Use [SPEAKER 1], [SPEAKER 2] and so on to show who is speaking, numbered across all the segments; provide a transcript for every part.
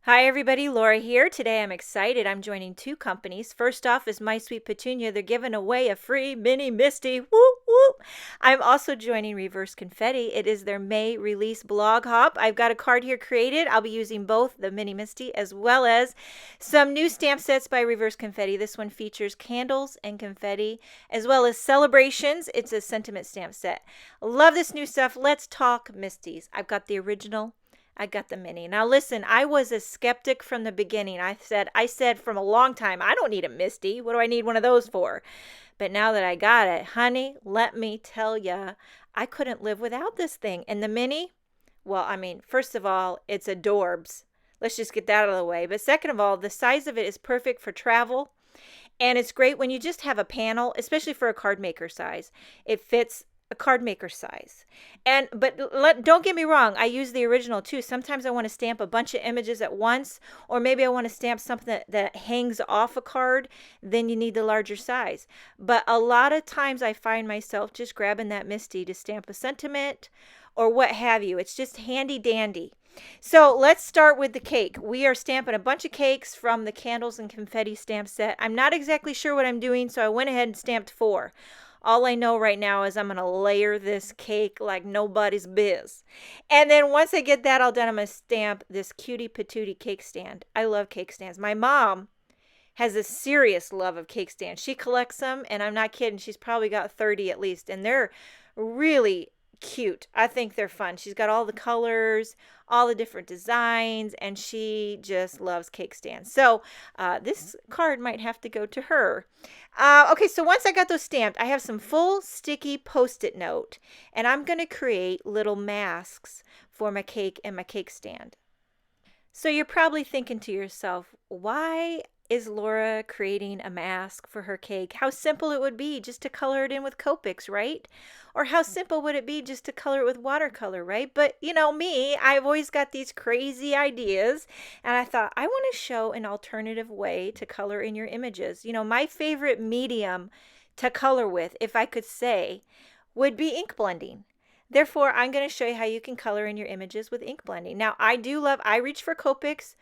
[SPEAKER 1] Hi everybody, Laura here. Today I'm excited. I'm joining two companies. First off is My Sweet Petunia. They're giving away a free mini Misty. Whoop whoop. I'm also joining Reverse Confetti. It is their May release blog hop. I've got a card here created. I'll be using both the mini Misty as well as some new stamp sets by Reverse Confetti. This one features candles and confetti as well as celebrations. It's a sentiment stamp set. Love this new stuff. Let's talk Misties. I've got the original. I got the mini. Now listen, I was a skeptic from the beginning. I said from a long time, I don't need a Misty. What do I need one of those for? But now that I got it, honey, let me tell ya, I couldn't live without this thing. And the mini, well, I mean, first of all, it's adorbs. Let's just get that out of the way. But second of all, the size of it is perfect for travel. And it's great when you just have a panel, especially for a card maker size. It fits a card maker size. Don't get me wrong, I use the original too. Sometimes I want to stamp a bunch of images at once, or maybe I want to stamp something that hangs off a card, then you need the larger size. But a lot of times I find myself just grabbing that Misty to stamp a sentiment or what have you. It's just handy dandy. So let's start with the cake. We are stamping a bunch of cakes from the candles and confetti stamp set. I'm not exactly sure what I'm doing, so I went ahead and stamped 4. All I know right now is I'm going to layer this cake like nobody's biz. And then once I get that all done, I'm going to stamp this cutie patootie cake stand. I love cake stands. My mom has a serious love of cake stands. She collects them, and I'm not kidding. She's probably got 30 at least, and they're really cute. I think they're fun. She's got all the colors, all the different designs, and she just loves cake stands. So this card might have to go to her. Okay, so once I got those stamped, I have some full sticky Post-it note, and I'm going to create little masks for my cake and my cake stand. So you're probably thinking to yourself, why is Laura creating a mask for her cake? How simple it would be just to color it in with Copics, right? Or how simple would it be just to color it with watercolor, right? But you know me, I've always got these crazy ideas, and I thought I want to show an alternative way to color in your images. You know, my favorite medium to color with, if I could say, would be ink blending. Therefore, I'm going to show you how you can color in your images with ink blending. Now, I reach for Copics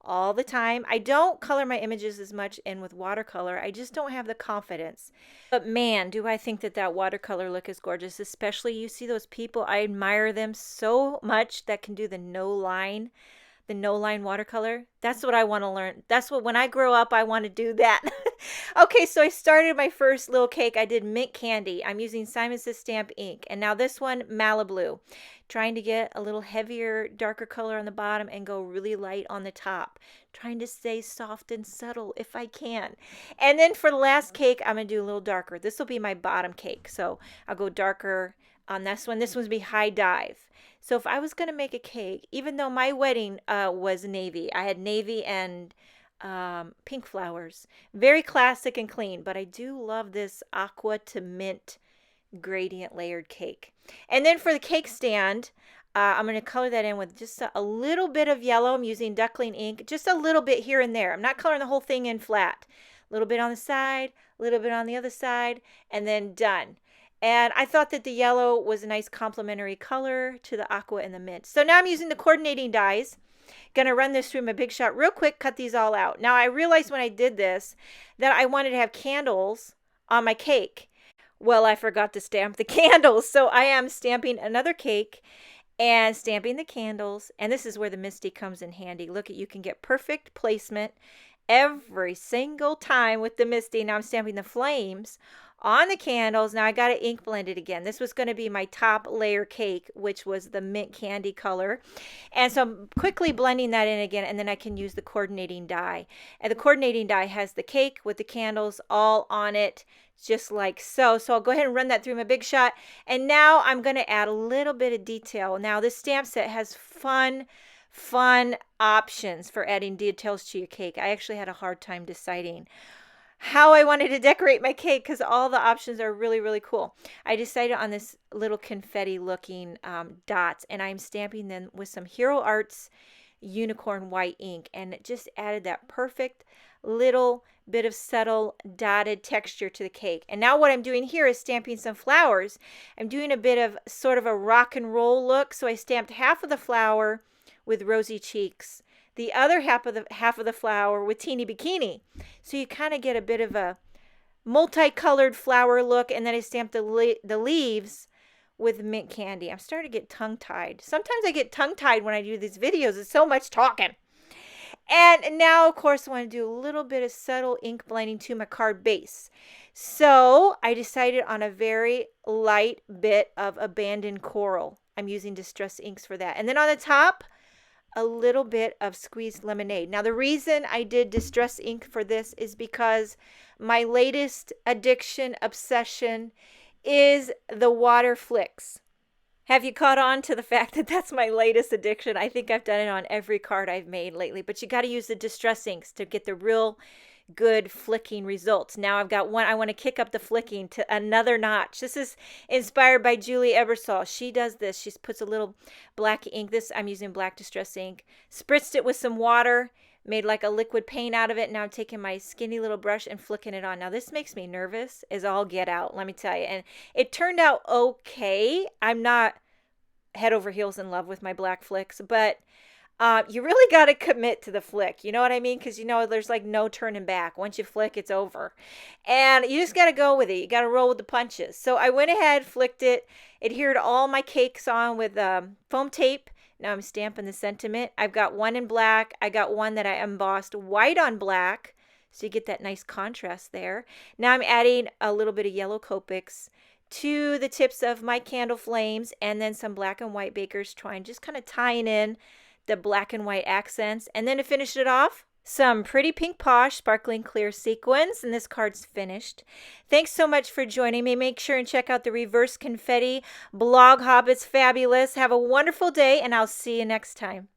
[SPEAKER 1] all the time. I don't color my images as much in with watercolor. I just don't have the confidence. But man, do I think that watercolor look is gorgeous, especially you see those people. I admire them so much that can do the no line watercolor. That's what I want to learn. That's what, when I grow up, I want to do that. Okay, so I started my first little cake. I did mint candy. I'm using Simon Says Stamp ink. And now this one, Malibu. Trying to get a little heavier, darker color on the bottom and go really light on the top. Trying to stay soft and subtle if I can. And then for the last cake, I'm going to do a little darker. This will be my bottom cake. So I'll go darker on this one. This one's be high dive. So if I was going to make a cake, even though my wedding was navy, I had navy and pink flowers. Very classic and clean, but I do love this aqua to mint gradient layered cake. And then for the cake stand, I'm going to color that in with just a little bit of yellow. I'm using duckling ink, just a little bit here and there. I'm not coloring the whole thing in flat. A little bit on the side, a little bit on the other side, and then done. And I thought that the yellow was a nice complementary color to the aqua and the mint. So now I'm using the coordinating dies. Going to run this through my Big Shot real quick, cut these all out. Now I realized when I did this that I wanted to have candles on my cake. Well, I forgot to stamp the candles. So I am stamping another cake and stamping the candles. And this is where the Misty comes in handy. Look, you can get perfect placement every single time with the Misty. Now I'm stamping the flames on the candles. Now I got to ink blend it again. This was going to be my top layer cake, which was the mint candy color. And so I'm quickly blending that in again, and then I can use the coordinating die. And the coordinating die has the cake with the candles all on it, just like so. So I'll go ahead and run that through my Big Shot. And now I'm going to add a little bit of detail. Now this stamp set has fun options for adding details to your cake. I actually had a hard time deciding how I wanted to decorate my cake because all the options are really, really cool. I decided on this little confetti looking dots, and I'm stamping them with some Hero Arts unicorn white ink, and it just added that perfect little bit of subtle dotted texture to the cake. And now what I'm doing here is stamping some flowers. I'm doing a bit of sort of a rock and roll look, so I stamped half of the flower with rosy cheeks, the other half of the flower with Teeny Bikini. So you kind of get a bit of a multicolored flower look, and then I stamped the leaves with mint candy. I'm starting to get tongue-tied. Sometimes I get tongue-tied when I do these videos. It's so much talking. And now, of course, I want to do a little bit of subtle ink blending to my card base. So I decided on a very light bit of abandoned coral. I'm using Distress inks for that. And then on the top, a little bit of squeezed lemonade. Now, the reason I did Distress ink for this is because my latest addiction, obsession, is the water flicks. Have you caught on to the fact that that's my latest addiction? I think I've done it on every card I've made lately, but you got to use the Distress inks to get the real good flicking results. Now I've got one. I want to kick up the flicking to another notch. This is inspired by Julie Ebersol. She does this. She puts a little black ink. This I'm using black Distress ink. Spritzed it with some water, made like a liquid paint out of it. Now I'm taking my skinny little brush and flicking it on. Now this makes me nervous as all get out, let me tell you. And it turned out okay. I'm not head over heels in love with my black flicks, but you really got to commit to the flick. You know what I mean? Because, there's like no turning back. Once you flick, it's over. And you just got to go with it. You got to roll with the punches. So I went ahead, flicked it, adhered all my cakes on with foam tape. Now I'm stamping the sentiment. I've got one in black. I got one that I embossed white on black. So you get that nice contrast there. Now I'm adding a little bit of yellow Copics to the tips of my candle flames, and then some black and white Baker's Twine, just kind of tying in the black and white accents. And then to finish it off, some pretty pink posh sparkling clear sequins, and this card's finished. Thanks so much for joining me. Make sure and check out the Reverse Confetti blog hop. It's fabulous. Have a wonderful day, and I'll see you next time.